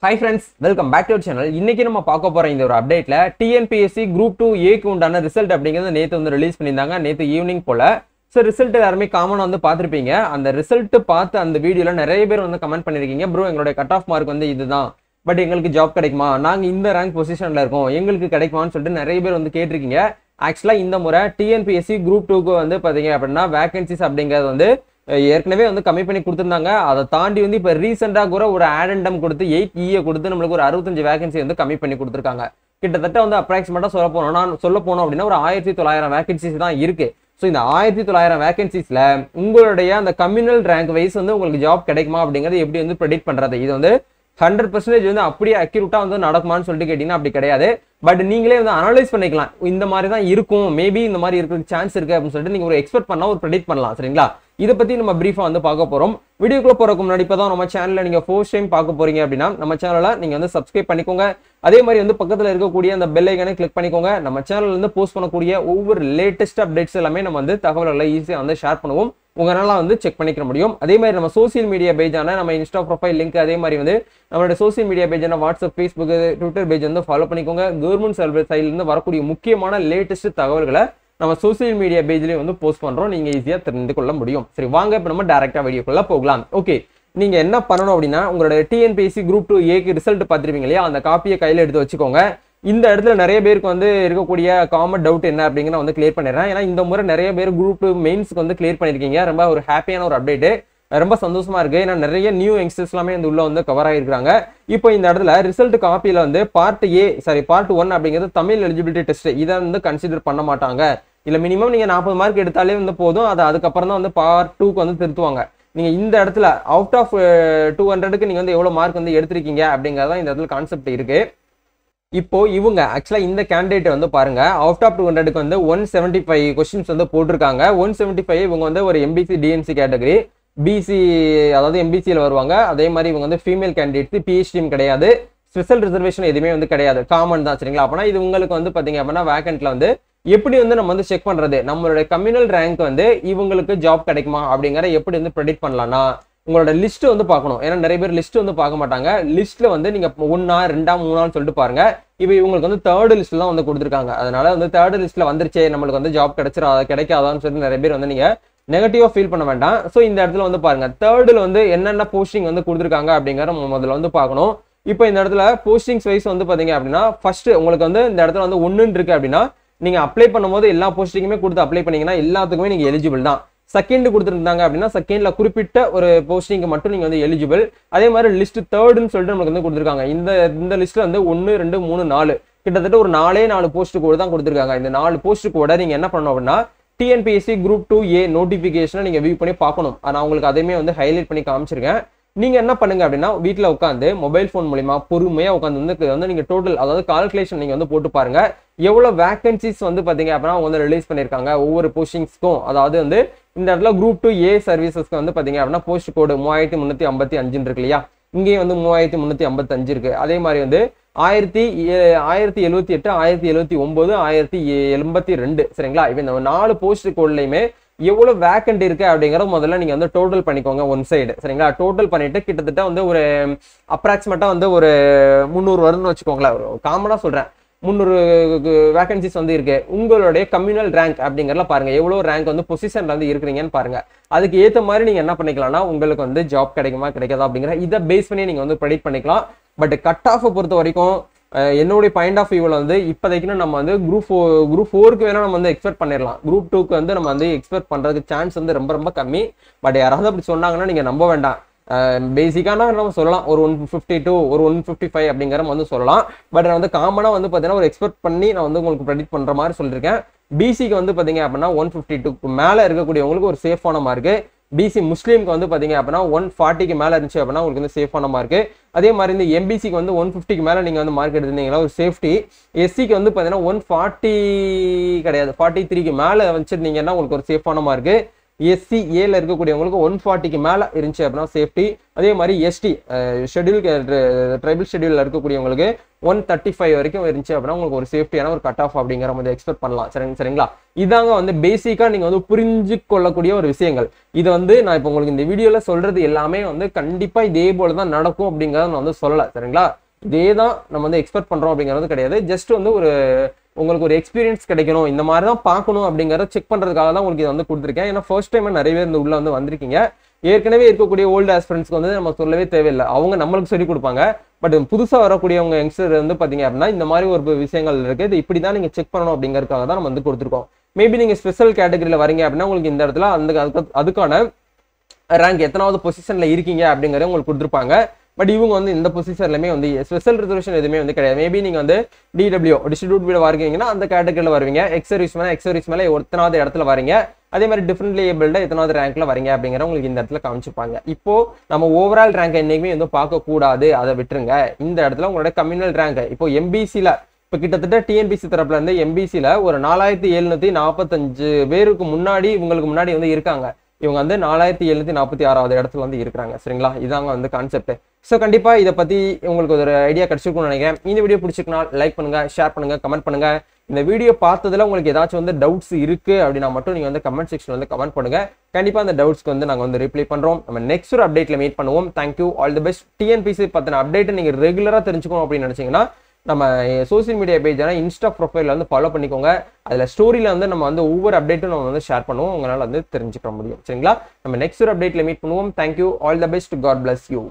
Hi friends, welcome back to our channel. இன்னைக்கு நம்ம பார்க்க போற இந்த ஒரு அப்டேட்ல TNPSC Group 2A க்கு உண்டான ரிசல்ட் அப்படிங்கறது நேத்து வந்து ரிலீஸ் பண்ணிருந்தாங்க. நேத்து ஈவினிங் போல. சோ ரிசல்ட் எல்லாரும் காமனா வந்து பாத்திருப்பீங்க. அந்த ரிசல்ட் பார்த்து அந்த வீடியோல நிறைய பேர் வந்து கமெண்ட் பண்ணிருக்கீங்க. ப்ரோ எங்களுடைய கட் ஆஃப் மார்க் வந்து இதுதான். பட் எங்களுக்கு ஜாப் கிடைக்குமா? நாங்க இந்த ரேங்க் பொசிஷன்ல இருக்கோம். எங்களுக்கு கிடைக்குமான்னு சொல்லிட்டு நிறைய பேர் வந்து கேட்டிருக்கீங்க. ஆக்சுவலா இந்த முறை TNPSC Group 2 க்கு வந்து பாத்தீங்க அப்படின்னா வேகன்சிஸ் அப்படிங்கிறது வந்து ஏற்கனவே வந்து கம்மி பண்ணி கொடுத்துருந்தாங்க. அதை தாண்டி வந்து இப்போ ரீசெண்டாக கூட ஒரு ஆடண்டம் கொடுத்து 8E கொடுத்து நம்மளுக்கு ஒரு 65 வேகன்சி வந்து கம்மி பண்ணி கொடுத்துருக்காங்க. கிட்டத்தட்ட வந்து அப்ராக்சிமேட்டாக சொல்ல போனோம் அப்படின்னா ஒரு 1900 வேகன்சிஸ் தான் இருக்கு. ஸோ இந்த 1900 வேகன்சிஸ்ல உங்களுடைய அந்த கம்யூனல் ரேங்க் வைஸ் வந்து உங்களுக்கு ஜாப் கிடைக்குமா அப்படிங்கிறது எப்படி வந்து ப்ரெடிக்ட் பண்றது? இது வந்து 100% வந்து அப்படியே அக்யூரேட்டா வந்து நடக்குமான்னு சொல்லிட்டு கேட்டீங்கன்னா அப்படி கிடையாது. பட் நீங்களே வந்து அனலைஸ் பண்ணிக்கலாம். இந்த மாதிரி தான் இருக்கும், மேபி இந்த மாதிரி இருக்கிறதுக்கு சான்ஸ் இருக்கு அப்படின்னு சொல்லிட்டு நீங்க ஒரு எக்ஸ்பெக்ட் பண்ணா ஒரு ப்ரெடிக்ட் பண்ணலாம். சரிங்களா? இதை பத்தி நம்ம பிரீஃபா வந்து பார்க்க போறோம். வீடியோக்குள்ள போறதுக்கு முன்னாடி இப்பதான் நம்ம சேனல்ல நீங்க ஃபர்ஸ்ட் டைம் பார்க்க போறீங்க அப்படின்னா நம்ம சேனலை நீங்க வந்து சப்ஸ்கிரைப் பண்ணிக்கோங்க. அதே மாதிரி வந்து பக்கத்துல இருக்கக்கூடிய அந்த பெல் ஐகானை கிளிக் பண்ணிக்கோங்க. நம்ம சேனல்ல இருந்து போஸ்ட் பண்ணக்கூடிய ஒவ்வொரு லேட்டஸ்ட் அப்டேட்ஸ் எல்லாமே நம்ம வந்து தகவல்களை ஈஸியா வந்து ஷேர் பண்ணுவோம். உங்களால வந்து செக் பண்ணிக்க முடியும். அதே மாதிரி நம்ம சோசியல் மீடியா பேஜான நம்ம இன்ஸ்டா ப்ரொஃபைல் லிங்க், அதே மாதிரி வந்து நம்மளோட சோசியல் மீடியா பேஜான வாட்ஸ்அப், ஃபேஸ்புக், ட்விட்டர் பேஜ் வந்து ஃபாலோ பண்ணிக்கோங்க. கவர்மெண்ட் சைட்ல இருந்து வரக்கூடிய முக்கியமான லேட்டஸ்ட் தகவல்களை நம்ம சோசியல் மீடியா பேஜ்லயும் வந்து போஸ்ட் பண்றோம். நீங்க ஈஸியா தெரிந்து கொள்ள முடியும். சரி, வாங்க இப்ப நம்ம டைரக்டா வீடியோக்குள்ள போகலாம். ஓகே, நீங்க என்ன பண்ணணும் அப்படின்னா உங்களோட TNPSC Group 2A க்கு ரிசல்ட் பார்த்திருப்பீங்க இல்லையா? அந்த காப்பியை கையில எடுத்து வச்சுக்கோங்க. இந்த இடத்துல நிறைய பேருக்கு வந்து இருக்கக்கூடிய காமன் டவுட் என்ன அப்படிங்கிற வந்து கிளியர் பண்ணிடுறேன். ஏன்னா இந்த முறை நிறைய பேர் Group 2 மெயின்ஸ்க்கு வந்து கிளியர் பண்ணிருக்கீங்க. ரொம்ப ஒரு ஹாப்பியான ஒரு அப்டேட், ரொம்ப சந்தோஷமா இருக்கு. ஏன்னா நிறைய நியூ யங்ஸ்டர்ஸ் எல்லாமே இந்த உள்ள வந்து கவர் ஆகிருக்காங்க. இப்போ இந்த இடத்துல ரிசல்ட் காப்பியில வந்து பார்ட் 1 அப்படிங்கிறது தமிழ் எலிஜிபிலிட்டி டெஸ்ட், இதை வந்து கன்சிடர் பண்ண மாட்டாங்க. இல்ல மினிமம் நீங்க 40 மார்க் எடுத்தாலே வந்து போதும். அது அதுக்கப்புறம் தான் வந்து பார்ட் 2க்கு வந்து திருத்துவாங்க. நீங்க இந்த இடத்துல அவுட் ஆஃப் 200க்கு நீங்க வந்து எவ்வளவு மார்க் வந்து எடுத்திருக்கீங்க அப்படிங்கறத இந்த இடத்துல கான்செப்ட் இருக்கு. இப்போ இவங்க ஆக்சுவலா இந்த கேண்டிடேட் வந்து பாருங்க, அவுட் ஆஃப் 200க்கு வந்து 175 கொஸ்டின்ஸ் வந்து போட்டிருக்காங்க. 175 இவங்க வந்து ஒரு MBC DNC கேட்டகரி, BC அதாவது MBCல வருவாங்க. அதே மாதிரி இவங்க வந்து ஃபீமேல் கேண்டிடேட்ஸ், PhD கிடையாது, ஸ்பெஷல் ரிசர்வேஷன் எதுவுமே வந்து கிடையாது, காமன் தான். சரிங்களா? அப்பனா இது உங்களுக்கு வந்து பாத்தீங்க அப்படின்னா வேகன்ட்ல வந்து எப்படி வந்து நம்ம வந்து செக் பண்றது, நம்மளுடைய கம்யூனல் ரேங்க் வந்து இவங்களுக்கு ஜாப் கிடைக்குமா அப்படிங்கிற எப்படி வந்து ப்ரெடிக்ட் பண்ணலாம்னா உங்களோட லிஸ்ட் வந்து பார்க்கணும். ஏன்னா நிறைய பேர் லிஸ்ட் வந்து பார்க்க மாட்டாங்க. லிஸ்ட்ல வந்து நீங்க 1, 2, 3 சொல்லிட்டு பாருங்க. இப்போ இவங்களுக்கு வந்து தேர்ட் லிஸ்ட்ல தான் வந்து கொடுத்துருக்காங்க. அதனால வந்து தேர்ட் லிஸ்ட்ல வந்துருச்சே நம்மளுக்கு வந்து ஜாப் கிடைக்காதான்னு சொல்லி நிறைய பேர் வந்து நீங்க நெகட்டிவா ஃபீல் பண்ண வேண்டாம். ஸோ இந்த இடத்துல வந்து பாருங்க, தேர்ட்ல வந்து என்னென்ன போஸ்டிங் வந்து கொடுத்துருக்காங்க அப்படிங்கிற முதல்ல வந்து பார்க்கணும். இப்போ இந்த இடத்துல போஸ்டிங்ஸ் வைஸ் வந்து பாத்தீங்க அப்படின்னா ஃபர்ஸ்ட் உங்களுக்கு வந்து இந்த இடத்துல வந்து 1 இருக்கு அப்படின்னா நீங்க அப்ளை பண்ணும்போது எல்லா போஸ்டிங்குமே கொடுத்து அப்ளை பண்ணீங்கன்னா எல்லாத்துக்குமே நீங்க எலிஜிபிள் தான். செகண்ட் கொடுத்துருந்தாங்க அப்படின்னா செகண்ட்ல குறிப்பிட்ட ஒரு போஸ்டிங்க்கு மட்டும் நீங்க வந்து எலிஜிபிள். அதே மாதிரி லிஸ்ட் தேர்ட்னு சொல்லிட்டு நமக்கு வந்து கொடுத்துருக்காங்க. இந்த லிஸ்ட்ல வந்து 1, 2, 3, 4 கிட்டத்தட்ட ஒரு 4 போஸ்ட் கூட தான் கொடுத்துருக்காங்க. இந்த 4 போஸ்ட் கூட நீங்க என்ன பண்ணணும் அப்படின்னா TNPSC Group 2A நோட்டிபிகேஷனை நீங்க வியூ பண்ணி பார்க்கணும். நான் உங்களுக்கு அதையுமே வந்து ஹைலைட் பண்ணி காமிச்சிருக்கேன். நீங்க என்ன பண்ணுங்க அப்படின்னா வீட்டுல உட்காந்து மொபைல் போன் மூலியமா பொறுமையா உட்காந்து வந்து நீங்க டோட்டல் அதாவது கால்குலேஷன் நீங்க வந்து போட்டு பாருங்க. எவ்வளவு வேகன்சிஸ் வந்து பாத்தீங்க அப்படின்னா வந்து ரிலீஸ் பண்ணிருக்காங்க ஒவ்வொரு போஸ்டிங்ஸ்க்கும். அதாவது வந்து இந்த இடத்துல Group 2A சர்வீசஸ்க்கு வந்து பாத்தீங்க அப்படின்னா போஸ்ட் கோடு 3355 இருக்கு இல்லையா? இங்கேயும் வந்து 3355 இருக்கு. அதே மாதிரி வந்து 1078, 1079, 1082. சரிங்களா? இப்ப இந்த 4 போஸ்ட் கோட்லயுமே எவ்வளவு வேக்கண்ட் இருக்கு அப்படிங்கறத முதல்ல நீங்க வந்து டோட்டல் பண்ணிக்கோங்க ஒன் சைடு. சரிங்களா? டோட்டல் பண்ணிட்டு கிட்டத்தட்ட வந்து ஒரு அப்ராக்சிமேட்டா வந்து ஒரு 300 வரும்னு வச்சுக்கோங்களேன். காமனா சொல்றேன், 300 வேகன்சிஸ் வந்து இருக்கு. உங்களுடைய கம்யூனல் ரேங்க் அப்படிங்கறத பாருங்க, எவ்வளவு ரேங்க் வந்து பொசிஷன்ல வந்து இருக்கிறீங்கன்னு பாருங்க. அதுக்கு ஏத்த மாதிரி நீங்க என்ன பண்ணிக்கலாம்னா உங்களுக்கு வந்து ஜாப் கிடைக்குமா கிடைக்காதா அப்படிங்கிற இதை பேஸ் பண்ணி நீங்க வந்து ப்ரெடிக்ட் பண்ணிக்கலாம். பட் கட் ஆஃப் பொறுத்த வரைக்கும் என்னுடைய பாயிண்ட் ஆஃப் வியூவில் வந்து இப்போதைக்கு நம்ம வந்து குரூப் 4க்கு வேணா நம்ம வந்து எக்ஸ்பெக்ட் பண்ணிடலாம். Group 2க்கு வந்து நம்ம வந்து எக்ஸ்பெக்ட் பண்றதுக்கு சான்ஸ் வந்து ரொம்ப ரொம்ப கம்மி. பட் யாராவது அப்படி சொன்னாங்கன்னா நீங்க நம்ப வேண்டாம். பேசிக்கான நம்ம சொல்லலாம் ஒரு 152, ஒரு 155 அப்படிங்கிற வந்து சொல்லலாம். பட் நான் வந்து காமனா வந்து பாத்தீங்கன்னா ஒரு எக்ஸ்பெக்ட் பண்ணி நான் வந்து உங்களுக்கு ப்ரெடிக்ட் பண்ற மாதிரி சொல்லியிருக்கேன். BCக்கு வந்து பாத்தீங்க அப்படின்னா 152க்கு மேல இருக்கக்கூடியவங்களுக்கு ஒரு சேஃபான மார்க்கு. BC முஸ்லீம்க்கு வந்து பாத்தீங்க அப்படின்னா 140க்கு மேல இருந்துச்சு அப்படின்னா உங்களுக்கு வந்து சேஃபான மார்க்கு. அதே மாதிரி இந்த MBCக்கு வந்து 150க்கு மேல நீங்க வந்து மார்க் எடுத்திருந்தீங்களா ஒரு சேஃப்டி. SCக்கு வந்து பாத்தீங்கன்னா 140 கிடையாது 43க்கு மேல வச்சிருந்தீங்கன்னா உங்களுக்கு ஒரு சேஃபான மார்க்கு. எஸ்சி ஏல இருக்கக்கூடியவங்களுக்கு 140க்கு மேல இருந்துச்சு அப்படின்னா சேஃப்டி. அதே மாதிரி எஸ்டி ஷெட்யூல் ட்ரைபல் ஷெட்யூல்ல இருக்கக்கூடியவங்களுக்கு 135 வரைக்கும் இருந்துச்சு அப்படின்னா உங்களுக்கு ஒரு சேஃப்டியான ஒரு கட் ஆஃப் அப்படிங்கிற மாதிரி எக்ஸ்பெக்ட் பண்ணலாம். சரிங்களா? இதாங்க வந்து பேசிக்கா நீங்க வந்து புரிஞ்சு கொள்ளக்கூடிய ஒரு விஷயங்கள். இது வந்து நான் இப்போ உங்களுக்கு இந்த வீடியோல சொல்றது எல்லாமே வந்து கண்டிப்பா இதே போலதான் நடக்கும் அப்படிங்கறத நான் வந்து சொல்லல. சரிங்களா? இதே தான் நம்ம வந்து எக்ஸ்பெக்ட் பண்றோம் அப்படிங்கிறது கிடையாது. ஜஸ்ட் வந்து ஒரு உங்களுக்கு ஒரு எக்ஸ்பீரியன்ஸ் கிடைக்கணும், இந்த மாதிரி தான் பார்க்கணும் அப்படிங்கறத செக் பண்றதுக்காக தான் உங்களுக்கு இதை வந்து கொடுத்துருக்கேன். ஏன்னா ஃபர்ஸ்ட் டைம் நிறைய பேர் இந்த உள்ள வந்து வந்திருக்கீங்க. ஏற்கனவே இருக்கக்கூடிய ஓல்டு ஆஸ்பிரண்ட்ஸ்க்கு வந்து நம்ம சொல்லவே தேவையில்லை, அவங்க நம்மளுக்கு சொல்லி கொடுப்பாங்க. பட் புதுசா வரக்கூடியவங்க யங்ஸ்டர் வந்து பாத்தீங்க அப்படின்னா இந்த மாதிரி ஒரு விஷயங்கள் இருக்கு, இது இப்படிதான் நீங்க செக் பண்ணணும் அப்படிங்கறதுக்காக தான் நம்ம வந்து கொடுத்துருக்கோம். மேபி நீங்க ஸ்பெஷல் கேட்டகரியில வரீங்க அப்படின்னா உங்களுக்கு இந்த இடத்துல அதுக்கான ரேங்க் எத்தனாவது பொசிஷன்ல இருக்கீங்க அப்படிங்கறத உங்களுக்கு கொடுத்துருப்பாங்க. பட் இவங்க வந்து இந்த பொசிஷன்லயுமே வந்து ஸ்பெஷல் ரிசர்வேஷன் எதுவுமே வந்து கிடையாது. மேபி நீங்க வந்து டிடபிள்யூ டிஸ்ட்ரிபியூட் வீடு வரீங்கன்னா அந்த கேட்டகரியில வருவீங்க. எக்ஸர்வீஸ் மேல எத்தனாவது இடத்துல வரீங்க, அதே மாதிரி டிஃபரெண்ட்லி ஏபிள்ட எத்தனாவது ரேங்க்ல வரீங்க அப்படிங்கிற உங்களுக்கு இந்த இடத்துல காமிச்சிருப்பாங்க. இப்போ நம்ம ஓவரால் ரேங்க் என்னைக்குமே வந்து பார்க்க கூடாது, அதை விட்டுருங்க. இந்த இடத்துல உங்களோட கம்யூனல் ரேங்க் இப்போ எம்பிசில இப்போ கிட்டத்தட்ட டிஎன்பிசி தரப்புல இருந்து எம்பிசில ஒரு 4745 பேருக்கு முன்னாடி இவங்களுக்கு முன்னாடி வந்து இருக்காங்க. இவங்க வந்து 4746வது இடத்துல வந்து இருக்கிறாங்க. சரிங்களா? இதாங்க வந்து கான்செப்ட். ஸோ கண்டிப்பா இதை பத்தி உங்களுக்கு ஒரு ஐடியா கிடைச்சிருக்கும்னு நினைக்கிறேன். இந்த வீடியோ பிடிச்சிருக்குன்னா லைக் பண்ணுங்க, ஷேர் பண்ணுங்க, கமெண்ட் பண்ணுங்க. இந்த வீடியோ பார்த்ததுல உங்களுக்கு ஏதாச்சும் வந்து டவுட்ஸ் இருக்கு அப்படின்னா மட்டும் நீங்க வந்து கமெண்ட் செக்ஷன் வந்து கமெண்ட் பண்ணுங்க. கண்டிப்பா அந்த டவுட்ஸ்க்கு வந்து நாங்க வந்து ரிப்ளை பண்றோம். நம்ம நெக்ஸ்ட் ஒரு அப்டேட்ல மீட் பண்ணுவோம். Thank you, all the best. TNPSC பத்தின அப்டேட் நீங்க ரெகுலரா தெரிஞ்சுக்கணும் அப்படின்னு நினைச்சீங்கன்னா நம்ம சோசியல் மீடியா பேஜான இன்ஸ்டா ப்ரொஃபைல வந்து ஃபாலோ பண்ணிக்கோங்க. அதுல ஸ்டோரியில வந்து நம்ம வந்து ஒவ்வொரு அப்டேட்டும் நம்ம வந்து ஷேர் பண்ணுவோம், உங்களால வந்து தெரிஞ்சுக்க முடியும். சரிங்களா? நம்ம நெக்ஸ்ட் ஒரு அப்டேட்ல மீட் பண்ணுவோம். Thank you, all the best, god bless you.